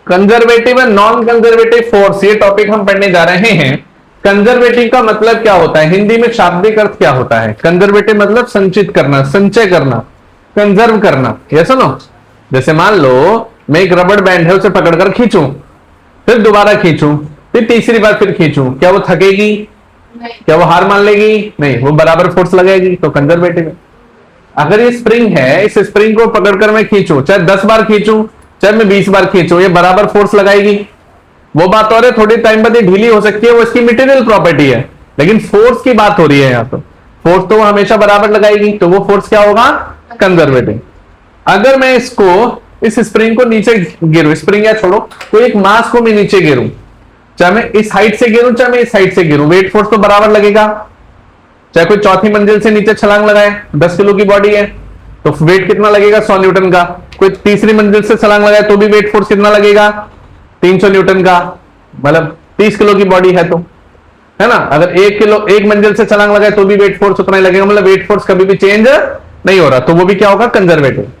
Conservative and non conservative force, ये topic हम पढ़ने जा रहे हैं। कंजर्वेटिव का मतलब क्या होता है, हिंदी में शाब्दिक अर्थ क्या होता है? कंजर्वेटिव मतलब संचित करना, संचय करना, कंजर्व करना। ये सुनो, जैसे मान लो मैं एक रबड़ बैंड है उसे पकड़कर खींचूं, फिर दोबारा खींचूं, फिर तीसरी बार फिर खींचूं, क्या वो थकेगी? क्या वो हार मान लेगी? नहीं, वो बराबर फोर्स लगाएगी, तो कंजर्वेटिव है। अगर ये स्प्रिंग है, इस स्प्रिंग को पकड़कर मैं खींचूं, चाहे 10 बार खींचूं चाहे मैं 20 बार खींचूं, ये बराबर फोर्स लगाएगी। वो बात और है, थोड़ी टाइम बाद ये ढीली हो सकती है, वो इसकी मटेरियल प्रॉपर्टी है, लेकिन फोर्स की बात हो रही है यहां पर। फोर्स तो वो हमेशा बराबर लगाएगी, तो वो फोर्स क्या होगा? कंजर्वेटिव। अगर मैं इसको, इस स्प्रिंग को नीचे गिरूं, स्प्रिंग या छोड़ो, तो एक मास को मैं नीचे गिरूं, चाहे मैं इस हाइट से गिरूं चाहे मैं इस हाइट से गिरूं, वेट फोर्स तो बराबर लगेगा। चाहे कोई चौथी मंजिल से नीचे छलांग लगाए, 10 किलो की बॉडी है तो वेट कितना लगेगा? 100 न्यूटन का। कोई तीसरी मंजिल से छलांग लगाए तो भी वेट फोर्स कितना लगेगा? 300 न्यूटन का, मतलब 30 किलो की बॉडी है तो, है ना। अगर 1 मंजिल से छलांग लगाए तो भी वेट फोर्स उतना ही लगेगा, मतलब वेट फोर्स कभी भी चेंज नहीं हो रहा, तो वो भी क्या होगा? कंजर्वेटिव।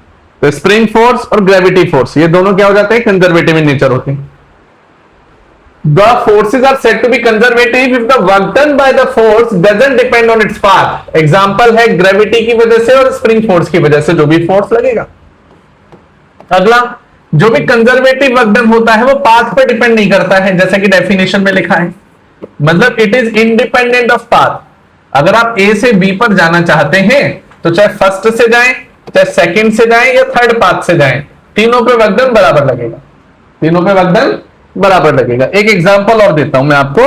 तो स्प्रिंग फोर्स और ग्रेविटी फोर्स ये दोनों क्या हो जाते हैं? कंजर्वेटिव इन नेचर होते हैं। The forces are said to be conservative if the work done by the force doesn't depend on its path. Example है ग्रेविटी की वजह से और स्प्रिंग फोर्स की वजह से जो भी फोर्स लगेगा। अगला, जो भी कंजर्वेटिव वर्क डन होता है वो पाथ पर डिपेंड नहीं करता है, जैसा कि डेफिनेशन में लिखा है, मतलब it is independent of path. अगर आप ए से बी पर जाना चाहते हैं तो चाहे फर्स्ट से जाएं, चाहे सेकंड से जाएं या थर्ड पाथ से जाएं, तीनों पे वर्क डन बराबर लगेगा, तीनों पे वर्क डन बराबर लगेगा। एक एग्जांपल और देता हूं मैं आपको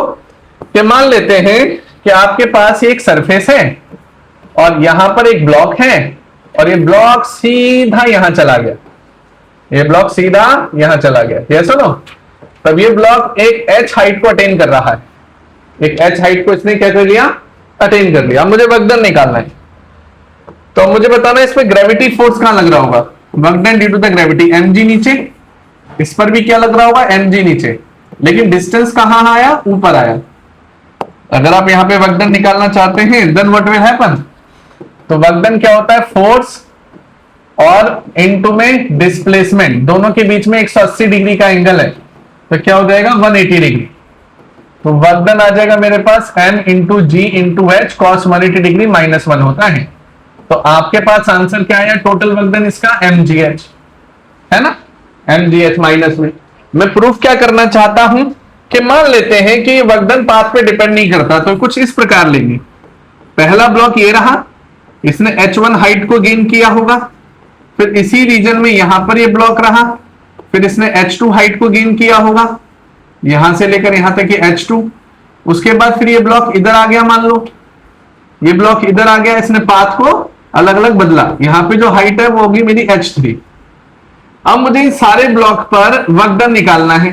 कि मान लेते हैं कि आपके पास एक सरफेस है और यहां पर एक ब्लॉक है और ये ब्लॉक सीधा यहां चला गया, ये ब्लॉक सीधा यहां चला गया, ये सुनो। तब ये ब्लॉक एक h हाइट को अटेन कर रहा है, एक h हाइट को इसने क्या कर लिया? अटेन कर लिया। अब मुझे वर्क डन निकालना है, तो मुझे बताना है इसमें ग्रेविटी फोर्स कहां लग रहा होगा? Work done due to the gravity mg नीचे, इस पर भी क्या लग रहा होगा? mg नीचे, लेकिन डिस्टेंस कहां आया? ऊपर आया। अगर आप यहां पे वर्क डन निकालना चाहते हैं, देन व्हाट विल हैपन? तो वर्क डन क्या होता है? फोर्स और इनटू में डिस्प्लेसमेंट, दोनों के बीच में 180 डिग्री का एंगल है, तो क्या हो जाएगा? 180 डिग्री। तो वर्क डन आ जाएगा मेरे पास m into G into H cos 180 degree -1 होता है। तो आपके पास आंसर क्या आया? टोटल वर्क डन इसका mgh है ना, mgh माइनस में। मैं प्रूफ क्या करना चाहता हूं कि मान लेते हैं कि वर्क डन पाथ पे डिपेंड नहीं करता, तो कुछ इस प्रकार लेंगे। पहला ब्लॉक ये रहा, इसने h1 हाइट को गेन किया होगा, फिर इसी रीजन में यहां पर ये ब्लॉक रहा, फिर इसने h2 हाइट को गेन किया होगा, यहां से लेकर यहां तक ये h2, उसके बाद फिर ये ब्लॉक इधर आ गया, मान लो ये ब्लॉक इधर आ गया, इसने पाथ को अलग अलग बदला, यहां पे जो हाइट है वो होगी मेरी h3। अब मुझे इन सारे ब्लॉक पर वर्क डन निकालना है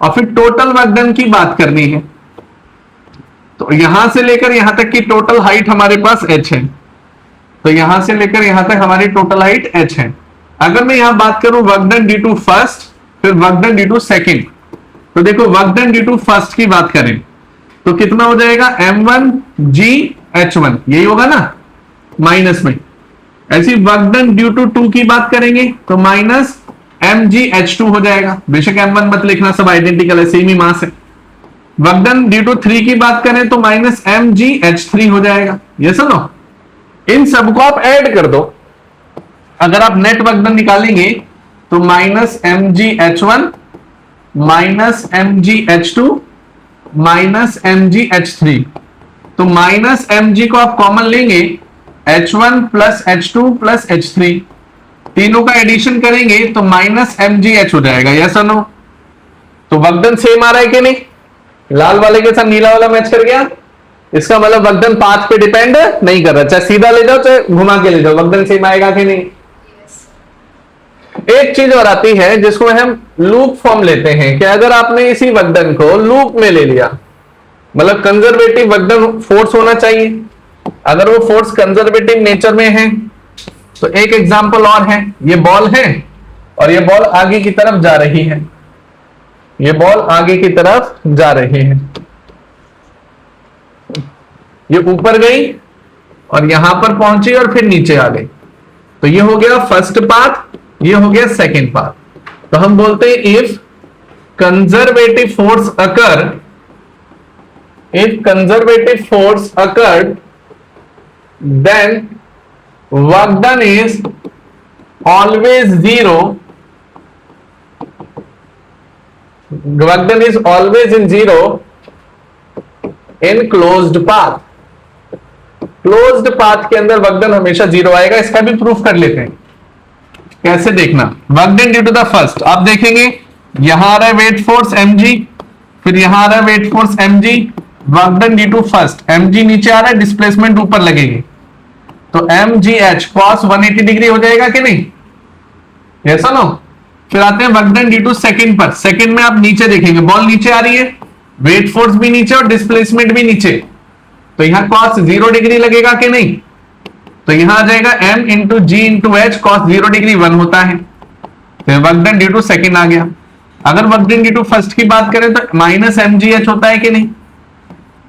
और फिर टोटल वर्क डन की बात करनी है। तो यहां से लेकर यहां तक की टोटल हाइट हमारे पास h है, तो यहां से लेकर यहां तक हमारी टोटल हाइट h है। अगर मैं यहां बात करूं work done due to first, फिर work done due to second, तो देखो work done due to first की बात करें तो कितना हो जाएगा? m1g(h1), यही होगा ना, माइनस में। ऐसी वर्क डन ड्यू टू 2 की बात करेंगे तो माइनस mgh2 हो जाएगा, बेशक m1 मत लिखना, सब आइडेंटिकल है, सेम ही मास है। वर्क डन ड्यू टू 3 की बात करें तो माइनस mgh3 हो जाएगा। ये सुनो, इन सबको आप ऐड कर दो, अगर आप नेट वर्क डन निकालेंगे तो minus mgh1 minus mgh2 minus mgh3, तो माइनस mg को आप कॉमन लेंगे, h1 plus h2 plus h3, तीनों का एडिशन करेंगे तो माइनस mgh हो जाएगा। यस और नो? तो वर्क डन सेम आ रहा है कि नहीं? लाल वाले के साथ नीला वाला मैच कर गया, इसका मतलब वर्क डन पाथ पे डिपेंड नहीं कर रहा, चाहे सीधा ले जाओ चाहे घुमा के ले जाओ, वर्क डन सेम आएगा कि नहीं? एक चीज और आती है जिसको हम लूप फॉर्म लेते हैं, कि अगर आपने इसी वर्क डन को लूप में ले लिया, मतलब कंजर्वेटिव वर्क डन फोर्स होना चाहिए, अगर वो फोर्स कंजर्वेटिव नेचर में है तो एक एग्जांपल और है, ये बॉल है और ये बॉल आगे की तरफ जा रही है, ये बॉल आगे की तरफ जा रही है, ये ऊपर गई और यहां पर पहुंची और फिर नीचे आ गई, तो ये हो गया फर्स्ट पाथ, ये हो गया सेकंड पाथ। तो हम बोलते हैं if conservative force occurred then work done is always zero, work done is always in zero in closed path. Closed path के अंदर वर्क डन हमेशा जीरो आएगा। इसका भी प्रूफ कर लेते हैं। कैसे देखना, work done due to the first, आप देखेंगे यहां आ रहा है वेट फोर्स mg, फिर यहां आ रहा है weight force mg, work done due to first, mg नीचे आ रहा है, डिस्प्लेसमेंट ऊपर लगेगी, तो mgh cos 180 डिग्री हो जाएगा कि नहीं, ऐसा ना। फिर आते हैं work done due to second पर। सेकंड में आप नीचे देखेंगे बॉल नीचे आ रही है, वेट फोर्स भी नीचे और डिस्प्लेसमेंट भी नीचे, तो यहां cos 0 डिग्री लगेगा कि नहीं, तो यहां आ जाएगा m into G into H, cos 0 degree 1 होता है, फिर work done due to second आ गया। अगर work done due to first की बात करें तो माइनस mgh होता है कि नहीं,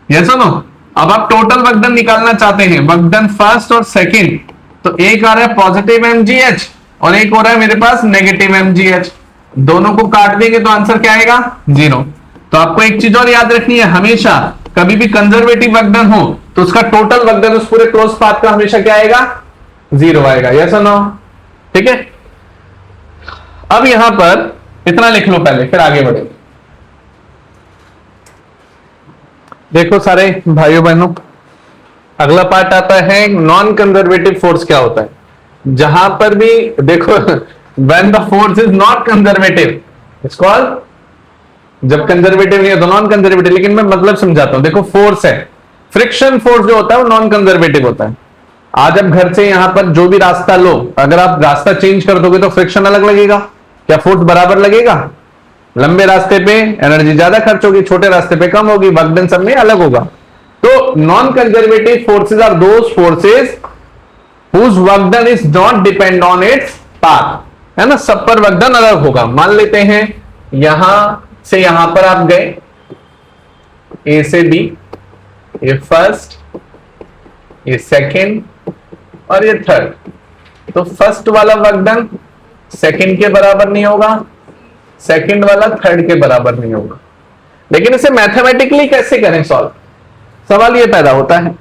यस और नो। अब आप टोटल वर्क डन निकालना चाहते हैं, वर्क डन फर्स्ट और सेकंड, तो एक आ रहा है पॉजिटिव mgh और एक हो रहा है मेरे पास नेगेटिव mgh, दोनों को काट देंगे तो आंसर क्या आएगा, 0। तो आपको एक चीज और याद रखनी है, हमेशा कभी भी कंजर्वेटिव वर्क डन हो तो उसका टोटल वर्क डन उस पूरे क्लोज पाथ का हमेशा क्या आएगा, 0 आएगा, यस और नो, ठीक है। अब यहां पर इतना लिख लो पहले, फिर आगे बढ़े। देखो सारे भाइयों बहनों, अगला पार्ट आता है नॉन कंजर्वेटिव फोर्स क्या होता है। जहां पर भी देखो when the force is not conservative it's called, जब कंजर्वेटिव नहीं है तो नॉन कंजर्वेटिव। लेकिन मैं मतलब समझाता हूं, देखो फोर्स है, फ्रिक्शन फोर्स जो होता है वो नॉन कंजर्वेटिव होता है। आज आप घर से यहां पर जो भी रास्ता लो, अगर आप रास्ता चेंज कर दोगे तो फ्रिक्शन अलग लगेगा, क्या फोर्स बराबर लगेगा? लंबे रास्ते पे एनर्जी ज्यादा खर्च होगी, छोटे रास्ते पे कम होगी, वर्क डन सब में अलग होगा। तो non conservative forces are those forces whose work done is not depend on its path, है ना, सब पर वर्क डन अलग होगा। मान लेते हैं यहां से यहां पर आप गए, ए से बी, ये फर्स्ट, ये सेकंड और ये थर्ड, तो फर्स्ट वाला वर्क डन सेकंड के बराबर नहीं होगा, सेकंड वाला थर्ड के बराबर नहीं होगा। लेकिन इसे मैथमेटिकली कैसे करें सॉल्व, सवाल ये पैदा होता है।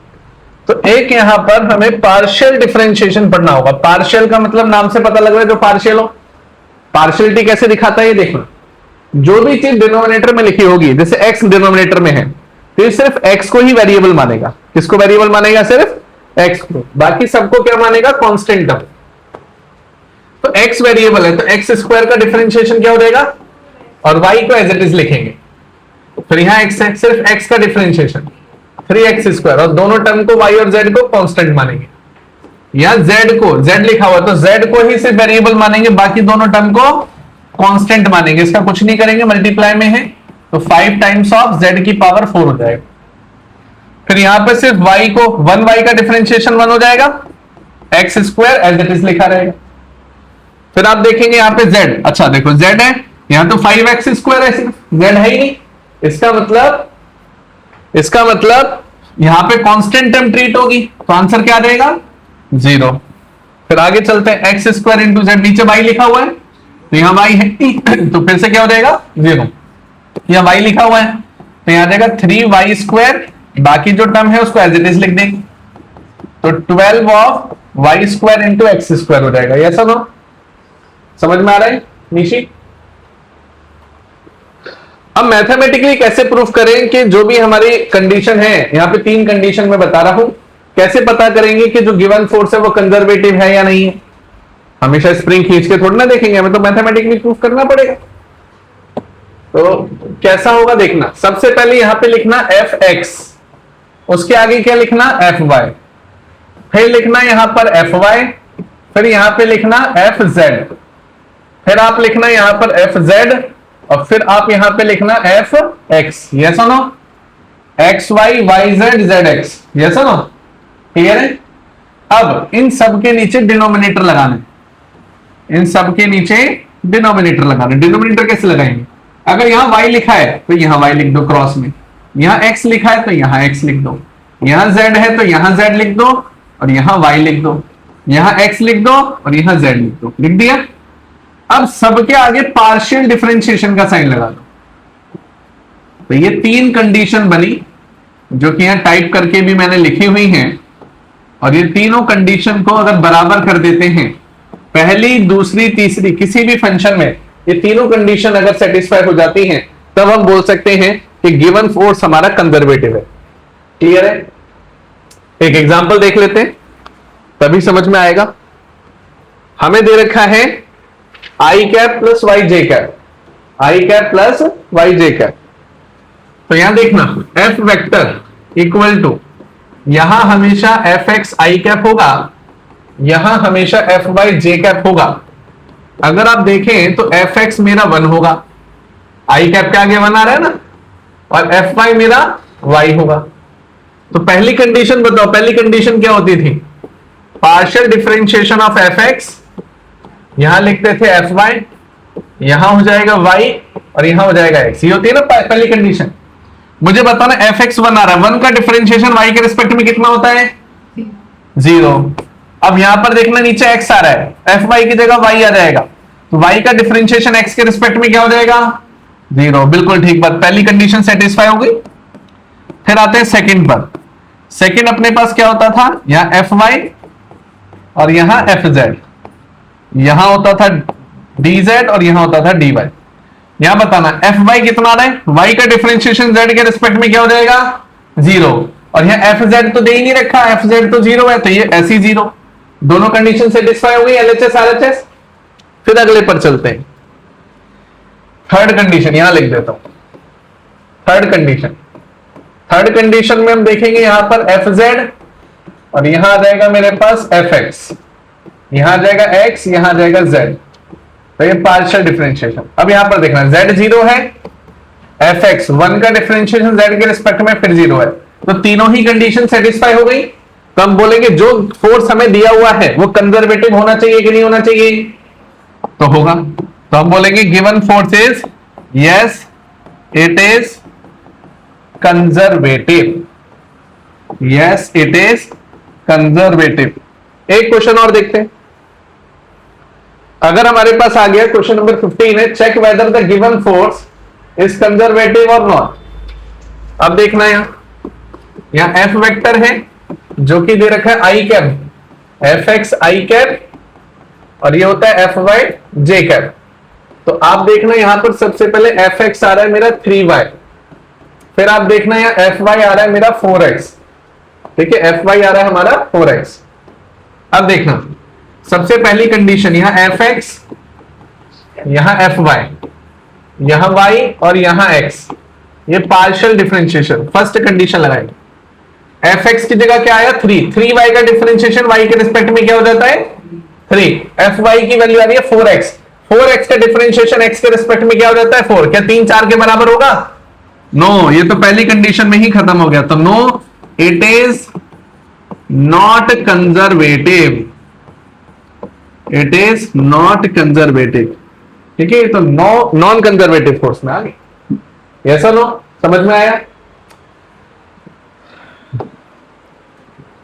तो एक यहां पर हमें पार्शियल डिफरेंशिएशन पढ़ना होगा। पार्शियल का मतलब नाम से पता लग रहा है जो पार्शियल हो। पार्शियलिटी कैसे दिखाता है ये देखना, जो भी चीज डिनोमिनेटर में लिखी होगी, जैसे x डिनोमिनेटर में है तो ये सिर्फ x को ही वेरिएबल मानेगा। किसको वेरिएबल मानेगा? सिर्फ x को, बाकी सबको क्या मानेगा? Constant term. तो x वेरिएबल है तो x स्क्वायर का डिफरेंशिएशन क्या हो जाएगा, और y को एज इट इज लिखेंगे। फिर यहां x है, सिर्फ x का डिफरेंशिएशन 3x स्क्वायर, और दोनों टर्म को y और z को कांस्टेंट मानेंगे। यहां z को, z लिखा हुआ तो z को ही सिर्फ वेरिएबल मानेंगे, बाकी दोनों टर्म को कांस्टेंट मानेंगे। इसका कुछ नहीं करेंगे, मल्टीप्लाई में है तो 5 टाइम्स ऑफ z की पावर 4 हो जाएगा। फिर यहां पे सिर्फ y को 1y का डिफरेंशिएशन 1 हो जाएगा, x square as it is लिखा रहेगा। फिर आप देखेंगे यहां पे z, अच्छा देखो z है, यहां तो 5x स्क्वायर है, सिर्फ z है ही नहीं। इसका मतलब यहां पे कांस्टेंट टर्म ट्रीट होगी, तो आंसर क्या रहेगा? 0। फिर आगे चलते हैं, एक्स स्क्वायर इंटू जेड, नीचे y लिखा हुआ है तो यहां y है तो फिर से क्या हो जाएगा? 0। यहां y लिखा हुआ है तो यहां जाएगा 3y स्क्वायर, बाकी जो टर्म है उसको एज इट इज लिख देंगे, तो 12 of y square into x square हो जाएगा। ये सब समझ में आ रहा है निशी? अब मैथमेटिकली कैसे प्रूफ करें कि जो भी हमारी कंडीशन है, यहां पे 3 कंडीशन में बता रहा हूं, कैसे पता करेंगे कि जो गिवन फोर्स है वो कंजर्वेटिव है या नहीं है? हमेशा स्प्रिंग खींच के थोड़ी ना देखेंगे, हमें तो मैथमेटिकली प्रूफ करना पड़ेगा। तो कैसा होगा देखना, सबसे पहले यहां पे लिखना fx, उसके आगे क्या लिखना? fy, फिर लिखना यहां पर fy, फिर यहां पे लिखना fz, फिर आप लिखना यहां पर fz, और फिर आप यहां पे लिखना fx। यस और no? xy yz zx, yes और नो? क्लियर है? अब इन सब के नीचे डिनोमिनेटर लगाना है, इन सब के नीचे डिनोमिनेटर लगाना है। डिनोमिनेटर कैसे लगाएंगे? अगर यहां y लिखा है तो यहां y लिख दो क्रॉस में, यहां x लिखा है तो यहां x लिख दो, यहां z है तो यहां z लिख दो और यहां y लिख दो, यहां x लिख दो और यहां z लिख दो। लिख दिया? अब सबके आगे पार्शियल डिफरेंशिएशन का साइन लगा दो। तो ये तीन कंडीशन बनी जो कि यहां टाइप करके भी मैंने लिखी हुई हैं, और ये तीनों कंडीशन को अगर बराबर कर देते हैं, पहली दूसरी तीसरी किसी भी फंक्शन में ये तीनों कंडीशन अगर सेटिस्फाई हो जाती हैं, तब हम बोल सकते हैं कि गिवन फोर्स हमारा कंजर्वेटिव है। क्लियर है? एक एग्जांपल देख लेते हैं, तभी समझ में आएगा। हमें दे रखा है आई कैप प्लस वाई जे कैप, आई कैप प्लस वाई जे कैप। तो यहां देखना एफ वेक्टर इक्वल टू, यहां हमेशा एफ एक्स आई कैप होगा, यहां हमेशा एफ वाई जे कैप होगा। अगर आप देखें तो एफ एक्स मेरा 1 होगा, आई कैप के आगे 1 आ रहा है ना, और एफ वाई मेरा वाई होगा। तो पहली कंडीशन बताओ, पहली कंडीशन क्या होती थी? Partial differentiation of F x, यहां लिखते थे एफ वाई, यहां हो जाएगा वाई और यहां हो जाएगा एक्स। ये होती है ना पहली कंडीशन। मुझे बताना एफ एक्स 1 आ रहा है, 1 का डिफरेंशिएशन वाई के रिस्पेक्ट में कितना होता है? 0। अब यहां पर देखना नीचे एक्स आ रहा है, एफ वाई की जगह वाई आ जाएगा, तो वाई का डिफरेंशिएशन एक्स के रिस्पेक्ट में क्या हो जाएगा? 0। बिल्कुल ठीक बात, पहली कंडीशन सेटिस्फाई हो गई। फिर आते हैं सेकंड पर। सेकंड अपने पास क्या होता था? यहां एफ वाई और यहां एफ जेड, यहां होता था डी जेड और यहां होता था डी वाई। यहां बताना एफ वाई कितना आ रहा है? वाई का डिफरेंशिएशन जेड के रिस्पेक्ट में क्या हो जाएगा? 0। और यहां एफ जेड तो दे ही नहीं रखा, एफ जेड तो 0 है, तो ये ऐसी 0। दोनों कंडीशन सेटिस्फाई हो गई, एलएचएस आरएचएस। फिर अगले पर चलते हैं, थर्ड कंडीशन यहां लिख देता हूं। थर्ड कंडीशन में हम देखेंगे यहां पर एफ जेड और यहां आ जाएगा मेरे पास एफ एक्स, यहां आ जाएगा एक्स, यहां आ जाएगा जेड। तो ये पार्शियल डिफरेंशिएशन। अब यहां पर देखना जेड 0 है, एफ एक्स 1 का डिफरेंशिएशन जेड के रिस्पेक्ट में फिर 0 है, तो तीनों ही कंडीशन सेटिस्फाई हो गई। तो हम बोलेंगे जो फोर्स हमें दिया हुआ है वो कंजर्वेटिव होना चाहिए कि नहीं होना चाहिए? तो होगा। तो हम बोलेंगे given force is yes it is conservative, yes it is conservative. एक क्वेश्चन और देखते हैं। अगर हमारे पास आ गया क्वेश्चन नंबर 15 है, check whether the given force is conservative और नॉट। अब देखना यहां एफ वेक्टर है जो कि दे रखा है आई कैप, एफ एक्स आई कैप, और ये होता है एफ वाई जे कैप। तो आप देखना यहां पर सबसे पहले एफ एक्स आ रहा है मेरा 3y, फिर आप देखना यहां एफ वाई आ रहा है मेरा 4x। ठीक है, एफ वाई आ रहा है हमारा 4x। अब देखना सबसे पहली कंडीशन, यहां एफ एक्स, यहां एफ वाई, यहां y और यहां x, ये पार्शियल डिफरेंशिएशन। फर्स्ट कंडीशन लगाएंगे, एफ एक्स की जगह क्या आया? 3y का डिफरेंशिएशन y के रिस्पेक्ट में क्या हो जाता है? 3। एफ वाई की वैल्यू आ रही है 4x का डिफरेंशिएशन x के रिस्पेक्ट में क्या हो जाता है? 4। क्या 3 4 के बराबर होगा? नो, ये तो पहली कंडीशन में ही खत्म हो गया। तो no, it is not conservative, it is not conservative. ठीक है, तो नॉन कंजर्वेटिव फोर्स में आ गई। यस और नो, समझ में आया?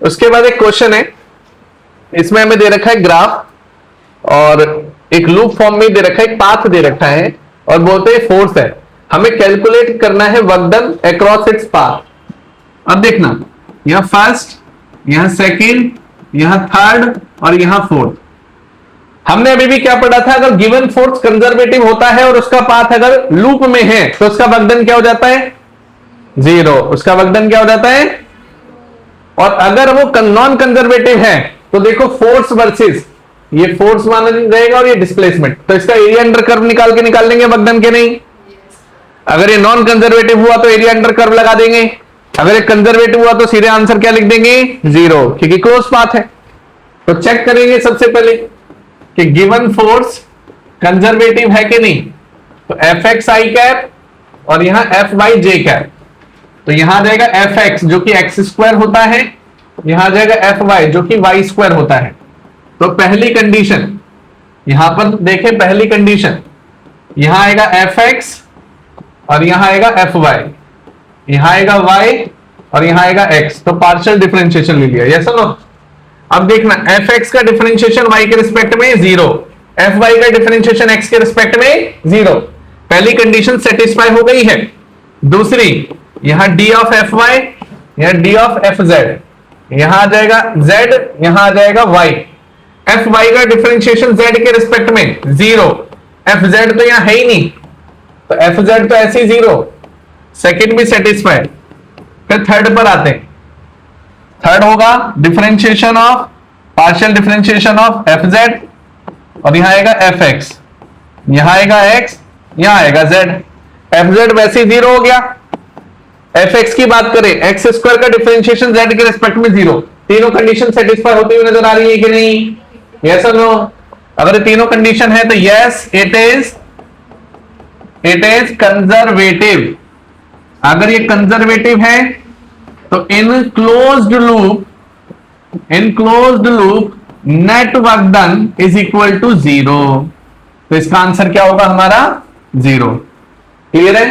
उसके बाद एक क्वेश्चन है, इसमें हमें दे रखा है ग्राफ और एक लूप फॉर्म में दे रखा है, एक पाथ दे रखा है और बोलते हैं फोर्स है। हमें कैलकुलेट करना है work done across its path. अब देखना यहां फर्स्ट, यहां सेकंड, यहां थर्ड और यहां फोर्थ। हमने अभी भी क्या पढ़ा था? अगर गिवन फोर्स कंजर्वेटिव होता है और उसका पाथ अगर लूप में है तो उसका वर्क डन क्या हो जाता है? 0। उसका वर्क डन क्या हो जाता है? और अगर वो नॉन कंजर्वेटिव है तो देखो फोर्स वर्सेस, ये फोर्स माना रहेगा और ये डिस्प्लेसमेंट, तो इसका एरिया अंडर कर्व निकाल लेंगे वर्क डन के नहीं। अगर ये नॉन कंजर्वेटिव हुआ तो एरिया अंडर कर्व लगा देंगे, अगर ये कंजर्वेटिव हुआ तो सीधे आंसर क्या लिख देंगे? 0, क्योंकि क्लोज पाथ है। तो चेक करेंगे सबसे पहले कि गिवन फोर्स कंजर्वेटिव है कि नहीं। तो एफ एक्स आई कैप और यहां एफ वाई जे कैप, तो यहां आ जाएगा एफ एक्स जो कि एक्स स्क्वायर होता है, यहां आ जाएगा एफ वाई जो कि वाई स्क्वायर होता है। तो पहली कंडीशन यहां पर देखें, पहली कंडीशन यहां आएगा एफ एक्स और यहां आएगा एफ वाई, यहां आएगा वाई और यहां आएगा एक्स। तो पार्शियल डिफरेंशिएशन ले लिया, यस और नो। अब देखना एफ एक्स का डिफरेंशिएशन वाई के रिस्पेक्ट में 0, एफ वाई का डिफरेंशिएशन एक्स के रिस्पेक्ट में 0। पहली कंडीशन सेटिस्फाई हो गई है। दूसरी, यहां डी ऑफ एफ वाई, यहां डी ऑफ एफ जेड, यहां आ जाएगा z, यहां आ जाएगा y। एफ वाई का डिफरेंशिएशन z के रिस्पेक्ट में 0, एफ जेड तो यहां है ही नहीं, तो एफ जेड तो ऐसे ही 0। सेकेंड भी सेटिस्फाई। फिर थर्ड पर आते हैं। थर्ड होगा differentiation of, partial differentiation of F Z, और यहां आएगा एफ एक्स, यहां आएगा x, यहां आएगा z। एफ जेड वैसे ही 0 हो गया। एफ एक्स की बात करें, एक्स स्क्वायर का डिफरेंशिएशन z के रिस्पेक्ट में 0। तीनों कंडीशन सेटिस्फाई होती हुई नजर आ रही है कि नहीं? यस और नो? अगर ये तीनों कंडीशन है तो यस, इट इज कंजर्वेटिव। अगर ये कंजर्वेटिव है तो in closed loop net work done is equal to 0। तो इसका आंसर क्या होगा हमारा? 0। क्लियर है?